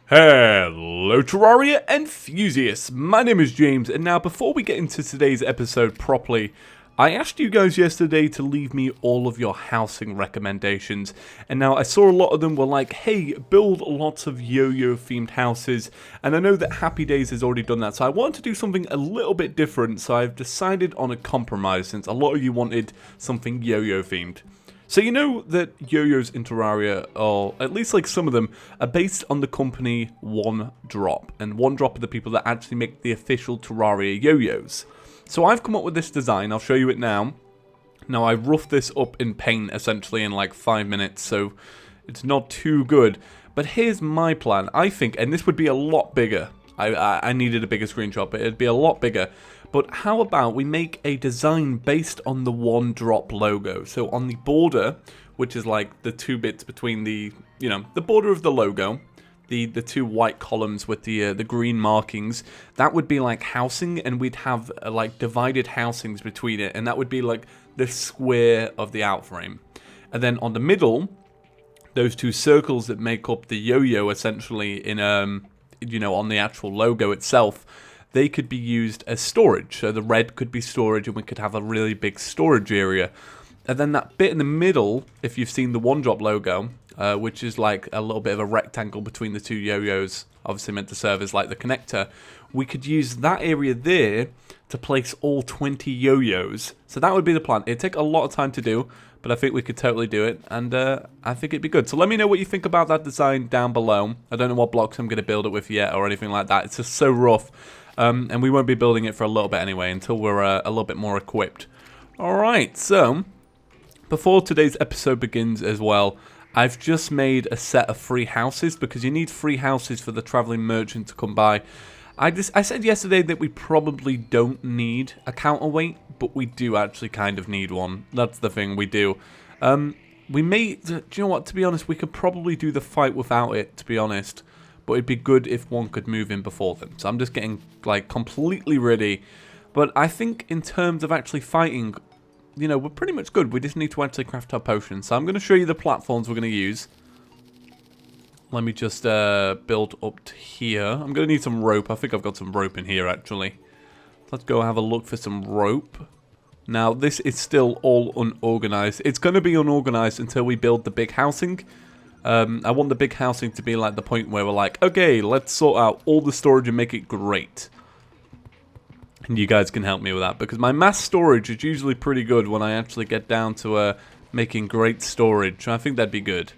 Hello Terraria enthusiasts, my name is James, and now before we get into today's episode properly, I asked you guys yesterday to leave me all of your housing recommendations, and now I saw a lot of them were like, hey, build lots of yo-yo themed houses, and I know that Happy Days has already done that, so I wanted to do something a little bit different, so I've decided on a compromise since a lot of you wanted something yo-yo themed. So you know that yo-yos in Terraria, or at least like some of them, are based on the company One Drop. And One Drop are the people that actually make the official Terraria yo-yos. So I've come up with this design, I'll show you it now. Now I roughed this up in paint essentially in like 5 minutes, so it's not too good. But here's my plan, I think, and this would be a lot bigger. I needed a bigger screenshot, but it'd be a lot bigger. But how about we make a design based on the One Drop logo? So on the border, which is like the 2 bits between the, you know, the border of the logo, the 2 white columns with the green markings, that would be like housing, and we'd have like divided housings between it, and that would be like the square of the outframe. And then on the middle, those 2 circles that make up the yo-yo essentially in you know, on the actual logo itself, they could be used as storage. So the red could be storage, and we could have a really big storage area. And then that bit in the middle, if you've seen the One Drop logo, which is like a little bit of a rectangle between the 2 yo-yos, obviously meant to serve as like the connector, we could use that area there to place all 20 yo-yos. So that would be the plan. It'd take a lot of time to do, but I think we could totally do it, and I think it'd be good. So let me know what you think about that design down below. I don't know what blocks I'm going to build it with yet or anything like that. It's just so rough, and we won't be building it for a little bit anyway until we're a little bit more equipped. Alright, so before today's episode begins as well, I've just made a set of free houses because you need free houses for the traveling merchant to come by. I said yesterday that we probably don't need a counterweight, but we do actually kind of need one. That's the thing, we do. We may, do you know what, to be honest, we could probably do the fight without it, to be honest. But it'd be good if one could move in before them. So I'm just getting, like, completely ready. But I think in terms of actually fighting, you know, we're pretty much good. We just need to actually craft our potions. So I'm going to show you the platforms we're going to use. Let me just build up to here. I'm going to need some rope. I think I've got some rope in here, actually. Let's go have a look for some rope. Now, this is still all unorganized. It's going to be unorganized until we build the big housing. I want the big housing to be like the point where we're like, okay, let's sort out all the storage and make it great. And you guys can help me with that, because my mass storage is usually pretty good when I actually get down to making great storage. I think that'd be good.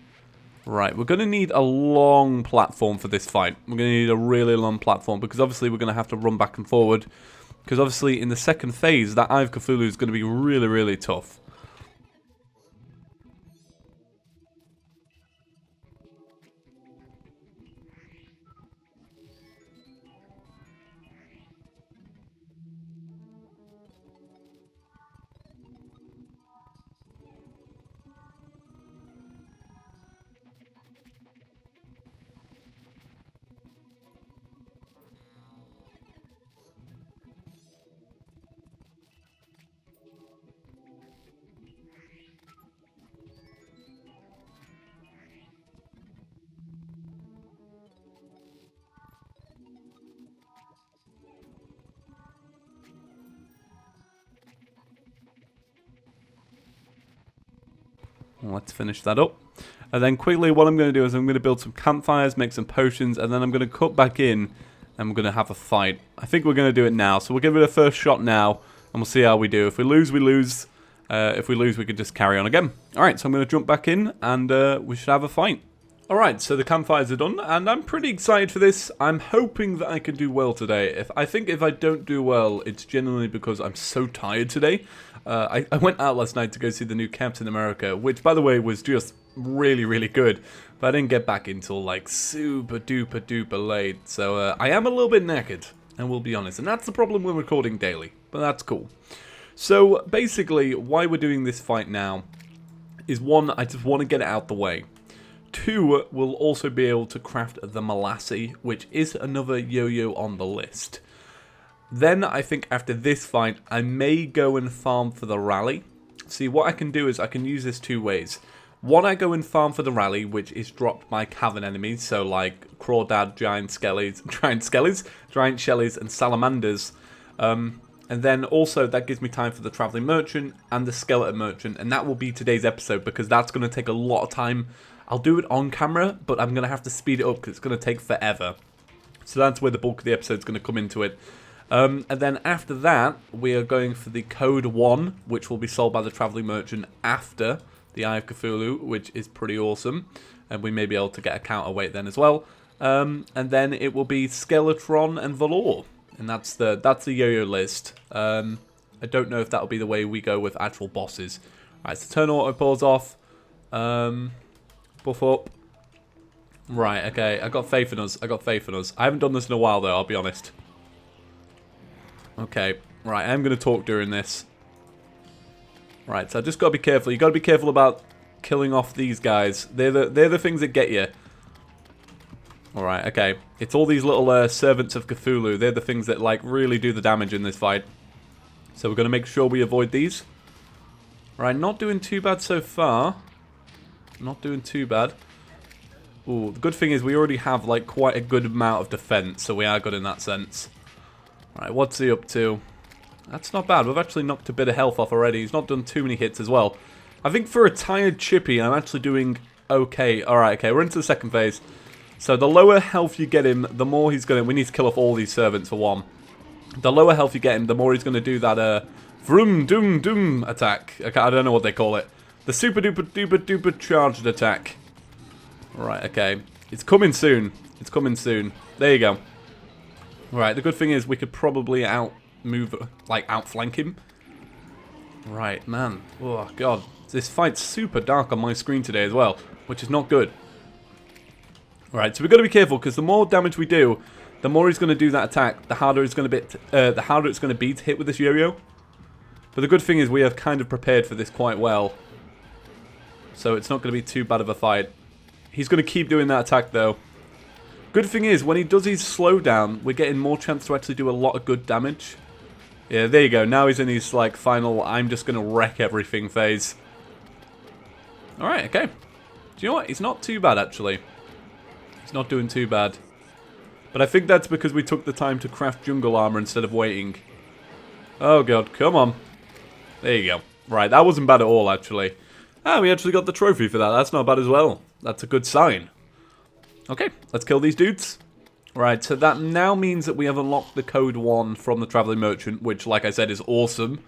Right, we're going to need a long platform for this fight. We're going to need a really long platform, because obviously we're going to have to run back and forward. Because obviously in the second phase, that Eye of Cthulhu is going to be really, really tough. Let's finish that up. And then quickly what I'm going to do is I'm going to build some campfires, make some potions, and then I'm going to cut back in and we're going to have a fight. I think we're going to do it now. So we'll give it a first shot now and we'll see how we do. If we lose, we lose. If we lose, we can just carry on again. Alright, so I'm going to jump back in and we should have a fight. Alright, so the campfires are done and I'm pretty excited for this. I'm hoping that I can do well today. I think if I don't do well, it's genuinely because I'm so tired today. I went out last night to go see the new Captain America, which, by the way, was just really, really good. But I didn't get back until, like, super duper duper late. So I am a little bit knackered, and we'll be honest. And that's the problem with recording daily. But that's cool. So, basically, why we're doing this fight now is, 1, I just want to get it out the way. 2, we'll also be able to craft the MALAISE, which is another yo-yo on the list. Then I think after this fight, I may go and farm for the rally. See, what I can do is I can use this 2 ways. One, I go and farm for the rally, which is dropped by cavern enemies, so like crawdad, giant skellies, and salamanders. And then also that gives me time for the traveling merchant and the skeleton merchant, and that will be today's episode because that's going to take a lot of time. I'll do it on camera, but I'm going to have to speed it up because it's going to take forever. So that's where the bulk of the episode is going to come into it. And then after that, we are going for the Code 1, which will be sold by the traveling merchant after the Eye of Cthulhu, which is pretty awesome. And we may be able to get a counterweight then as well. And then it will be Skeletron and Valor. And that's the yo-yo list. I don't know if that'll be the way we go with actual bosses. Alright, so turn auto pause off. Buff up. Right, okay, I got faith in us. I haven't done this in a while though, I'll be honest. Okay, right, I'm going to talk during this. Right, so I just got to be careful. You got to be careful about killing off these guys. They're the things that get you. Alright, okay. It's all these little servants of Cthulhu. They're the things that like really do the damage in this fight. So we're going to make sure we avoid these. Right, not doing too bad so far. Not doing too bad. Ooh, the good thing is we already have like quite a good amount of defense, so we are good in that sense. Alright, what's he up to? That's not bad. We've actually knocked a bit of health off already. He's not done too many hits as well. I think for a tired Chippy, I'm actually doing okay. Alright, okay, we're into the second phase. So the lower health you get him, the more he's going to... We need to kill off all these servants for one. The lower health you get him, the more he's going to do that vroom doom doom attack. Okay, I don't know what they call it. The super duper duper duper charged attack. Right, okay. It's coming soon. It's coming soon. There you go. Right, the good thing is we could probably outflank him. Right, man. Oh, God. This fight's super dark on my screen today as well, which is not good. Right, so we've got to be careful because the more damage we do, the more he's going to do that attack, the harder it's going to be to hit with this yo-yo. But the good thing is we have kind of prepared for this quite well. So it's not going to be too bad of a fight. He's going to keep doing that attack though. Good thing is, when he does his slowdown, we're getting more chance to actually do a lot of good damage. Yeah, there you go. Now he's in his like final, I'm just going to wreck everything phase. Alright, okay. Do you know what? He's not too bad actually. He's not doing too bad. But I think that's because we took the time to craft jungle armor instead of waiting. Oh god, come on. There you go. Right, that wasn't bad at all actually. Ah, we actually got the trophy for that. That's not bad as well. That's a good sign. Okay, let's kill these dudes. Right, so that now means that we have unlocked the Code 1 from the Traveling Merchant, which, like I said, is awesome.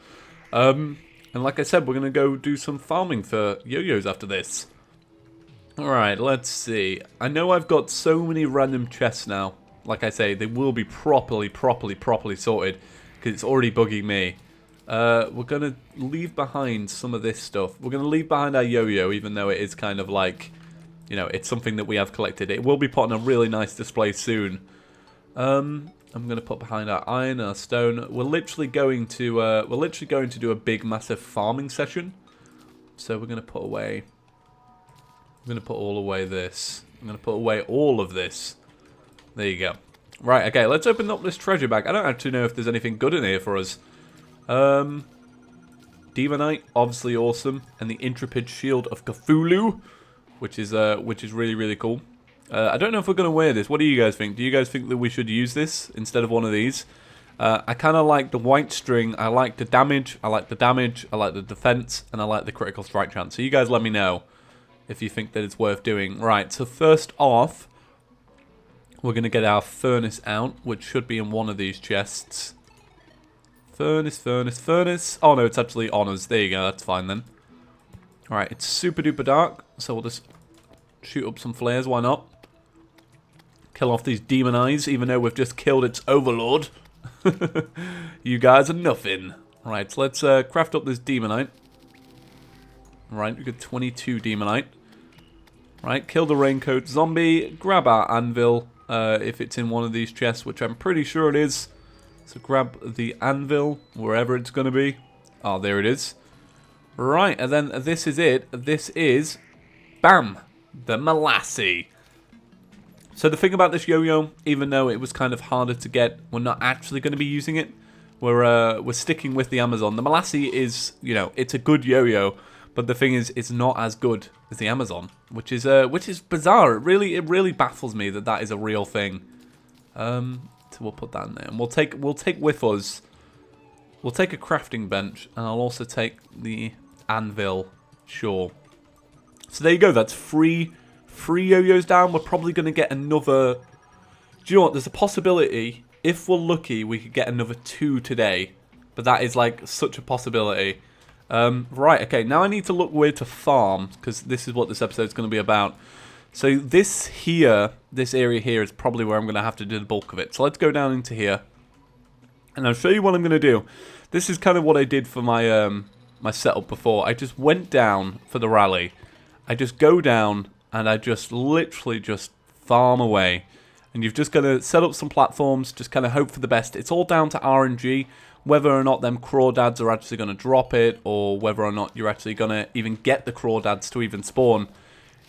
And like I said, we're going to go do some farming for yo-yos after this. Alright, let's see. I know I've got so many random chests now. Like I say, they will be properly sorted, because it's already bugging me. We're going to leave behind some of this stuff. We're going to leave behind our yo-yo, even though it is kind of like... You know, it's something that we have collected. It will be put on a really nice display soon. I'm going to put behind our iron, our stone. We're literally going to do a big, massive farming session. So we're going to put away. I'm going to put all away this. I'm going to put away all of this. There you go. Right. Okay. Let's open up this treasure bag. I don't actually know if there's anything good in here for us. Demonite, obviously awesome, and the Intrepid Shield of Cthulhu. Which is really, really cool. I don't know if we're going to wear this. What do you guys think? Do you guys think that we should use this instead of one of these? I kind of like the white string. I like the damage. I like the defense. And I like the critical strike chance. So you guys let me know if you think that it's worth doing. Right, so first off, we're going to get our furnace out, which should be in one of these chests. Furnace. Oh, no, it's actually on us. There you go. That's fine then. Alright, it's super duper dark, so we'll just shoot up some flares, why not? Kill off these demon eyes, even though we've just killed its overlord. You guys are nothing. Right, so let's craft up this demonite. Right, we got 22 demonite. Right, kill the raincoat zombie, grab our anvil, if it's in one of these chests, which I'm pretty sure it is. So grab the anvil, wherever it's going to be. Oh, there it is. Right, and then this is it. This is, bam, the MALAISE. So the thing about this yo-yo, even though it was kind of harder to get, we're not actually going to be using it. We're sticking with the Amazon. The MALAISE is, you know, it's a good yo-yo, But the thing is, it's not as good as the Amazon, which is bizarre. It really baffles me that that is a real thing. So we'll put that in there, and we'll take with us. We'll take a crafting bench, and I'll also take the anvil. Sure. So there you go. That's three yo-yos down. We're probably going to get another. Do you know what? There's a possibility, if we're lucky, we could get another 2 today. But that is like such a possibility. Right, okay, now I need to look where to farm, because this is what this episode is going to be about. So this area here is probably where I'm going to have to do the bulk of it. So let's go down into here, and I'll show you what I'm going to do. This is kind of what I did for my my setup before. I just went down for the rally. I just go down, and I just literally just farm away. And you've just got to set up some platforms, just kind of hope for the best. It's all down to RNG. Whether or not them crawdads are actually going to drop it, or whether or not you're actually going to even get the crawdads to even spawn.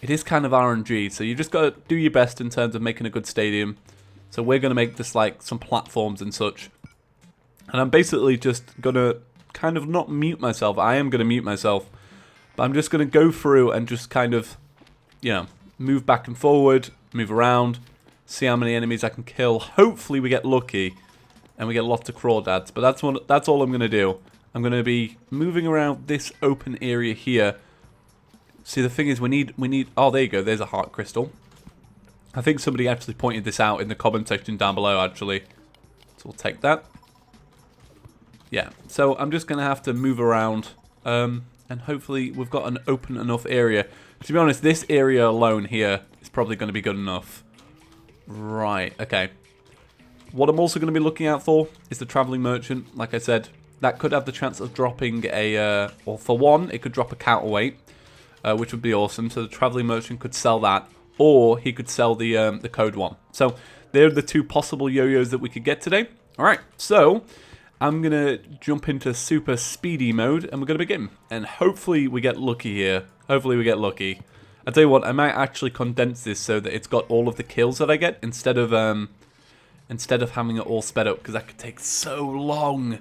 It is kind of RNG, so you just got to do your best in terms of making a good stadium. So we're going to make this like some platforms and such. And I'm basically just going to kind of not mute myself. I am going to mute myself. But I'm just going to go through and just kind of, you know, move back and forward, move around, see how many enemies I can kill. Hopefully we get lucky. And we get lots of crawdads, but that's all I'm going to do. I'm going to be moving around this open area here. See, the thing is, we need. Oh, there you go. There's a heart crystal. I think somebody actually pointed this out in the comment section down below, actually. So we'll take that. Yeah. So I'm just going to have to move around, and hopefully we've got an open enough area. To be honest, this area alone here is probably going to be good enough. Right. Okay. What I'm also going to be looking out for is the traveling merchant. Like I said, that could have the chance of dropping a, or for one, it could drop a counterweight, which would be awesome. So the traveling merchant could sell that, or he could sell the code one. So they're the 2 possible yo-yos that we could get today. All right, so I'm going to jump into super speedy mode, and we're going to begin. And hopefully we get lucky here. Hopefully we get lucky. I'll tell you what, I might actually condense this so that it's got all of the kills that I get instead of having it all sped up, because that could take so long.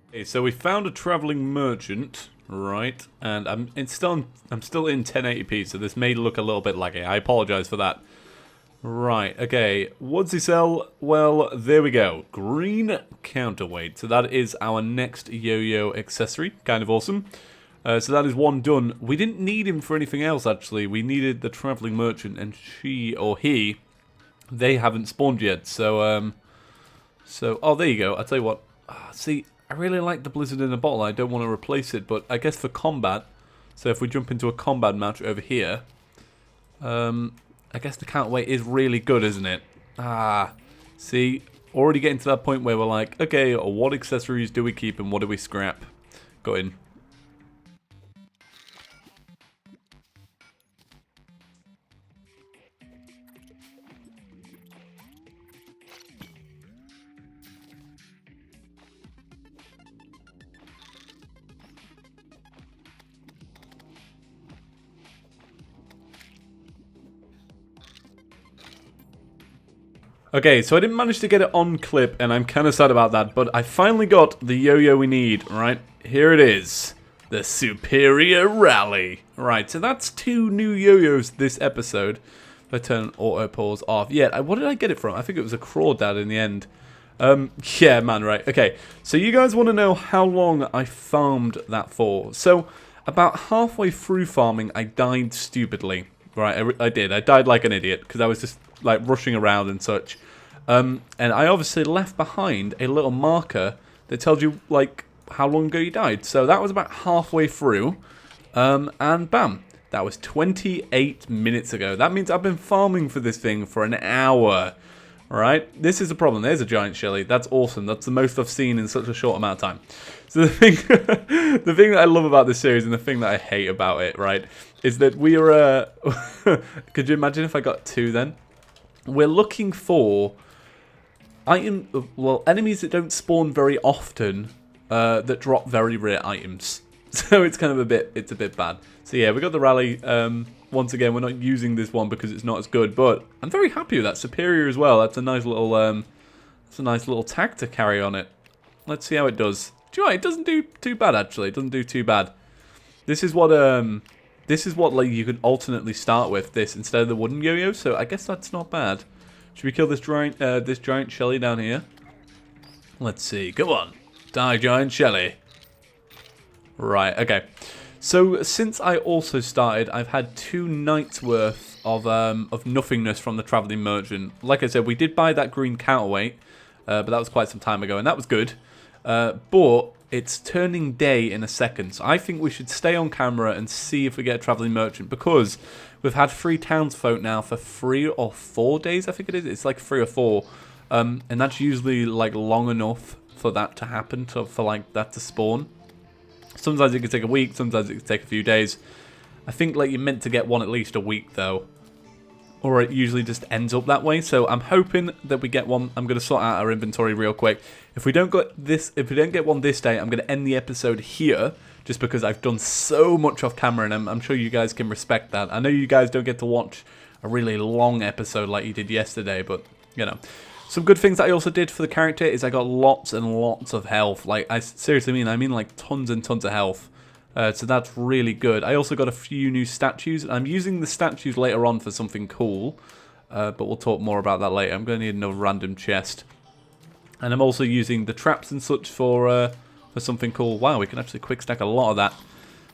Okay, so we found a traveling merchant. Right, and I'm still in 1080p, so this may look a little bit laggy. I apologize for that. Right, okay. What's he sell? Well, there we go. Green counterweight. So that is our next yo-yo accessory. Kind of awesome. So that is one done. We didn't need him for anything else, actually. We needed the traveling merchant, and she or he, they haven't spawned yet. So oh, there you go. I'll tell you what. See, I really like the blizzard in a bottle. I don't want to replace it, but I guess for combat, so if we jump into a combat match over here, I guess the counterweight is really good, isn't it? See, already getting to that point where we're like, okay, what accessories do we keep and what do we scrap? Go in. Okay, so I didn't manage to get it on clip, and I'm kind of sad about that, but I finally got the yo-yo we need, right? Here it is. The Superior Rally. Right, so that's 2 new yo-yos this episode. If I turn auto pause off. Yeah, what did I get it from? I think it was a crawdad in the end. Yeah, man, right. Okay, so you guys want to know how long I farmed that for. So, about halfway through farming, I died stupidly. Right, I did. I died like an idiot, because I was just, like, rushing around and such. And I obviously left behind a little marker that tells you, like, how long ago you died. So that was about halfway through. And bam, that was 28 minutes ago. That means I've been farming for this thing for an hour. Right? This is a problem. There's a giant Shelly. That's awesome. That's the most I've seen in such a short amount of time. So the thing, the thing that I love about this series and the thing that I hate about it, right, is that we are, could you imagine if I got 2 then? We're looking for enemies that don't spawn very often, that drop very rare items. So it's kind of a bit bad. So yeah, we got the rally. Once again, we're not using this one because it's not as good, but I'm very happy with that. Superior as well. That's a nice little tag to carry on it. Let's see how it does. Do you know what? It doesn't do too bad actually. It doesn't do too bad. This is what like you could alternately start with this instead of the wooden yo-yo. So I guess that's not bad. Should we kill this giant Shelly down here? Let's see. Come on, die, giant Shelly. Right. Okay. So since I also started, I've had 2 nights worth of nothingness from the traveling merchant. Like I said, we did buy that green counterweight, but that was quite some time ago, and that was good. But it's turning day in a second, so I think we should stay on camera and see if we get a traveling merchant, because we've had 3 townsfolk now for 3 or 4 days, I think it is. It's like 3 or 4, and that's usually like long enough for that to happen, for like that to spawn. Sometimes it can take a week, sometimes it can take a few days. I think like you're meant to get one at least a week though, or it usually just ends up that way. So I'm hoping that we get one. I'm going to sort out our inventory real quick. If we don't get one this day, I'm going to end the episode here, just because I've done so much off camera, and I'm sure you guys can respect that. I know you guys don't get to watch a really long episode like you did yesterday, but you know. Some good things that I also did for the character is I got lots and lots of health. Like, I mean like tons and tons of health. So that's really good. I also got a few new statues. I'm using the statues later on for something cool. But we'll talk more about that later. I'm going to need another random chest. And I'm also using the traps and such for something cool. Wow, we can actually quick stack a lot of that.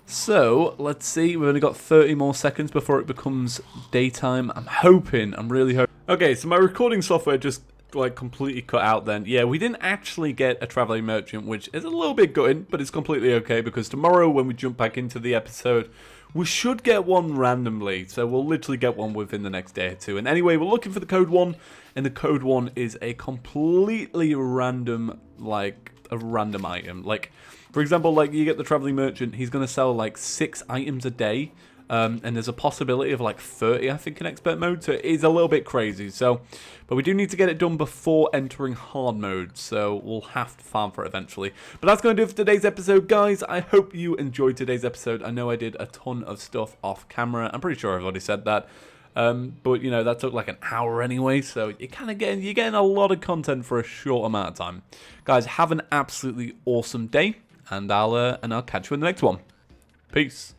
So, let's see. We've only got 30 more seconds before it becomes daytime. I'm really hoping. Okay, so my recording software just like completely cut out then. Yeah, we didn't actually get a traveling merchant, which is a little bit gutting, but it's completely okay, because tomorrow when we jump back into the episode, we should get one randomly. So we'll literally get one within the next day or 2. And anyway, we're looking for the code 1, and the code 1 is a completely random, like a random item. Like, for example, like you get the traveling merchant, he's going to sell like 6 items a day. And there's a possibility of like 30, I think, in expert mode, so it is a little bit crazy. So, but we do need to get it done before entering hard mode, so we'll have to farm for it eventually. But that's going to do it for today's episode, guys. I hope you enjoyed today's episode. I know I did a ton of stuff off camera. I'm pretty sure I've already said that. But you know, that took like an hour anyway, so you're kind of getting a lot of content for a short amount of time. Guys, have an absolutely awesome day, and I'll catch you in the next one. Peace.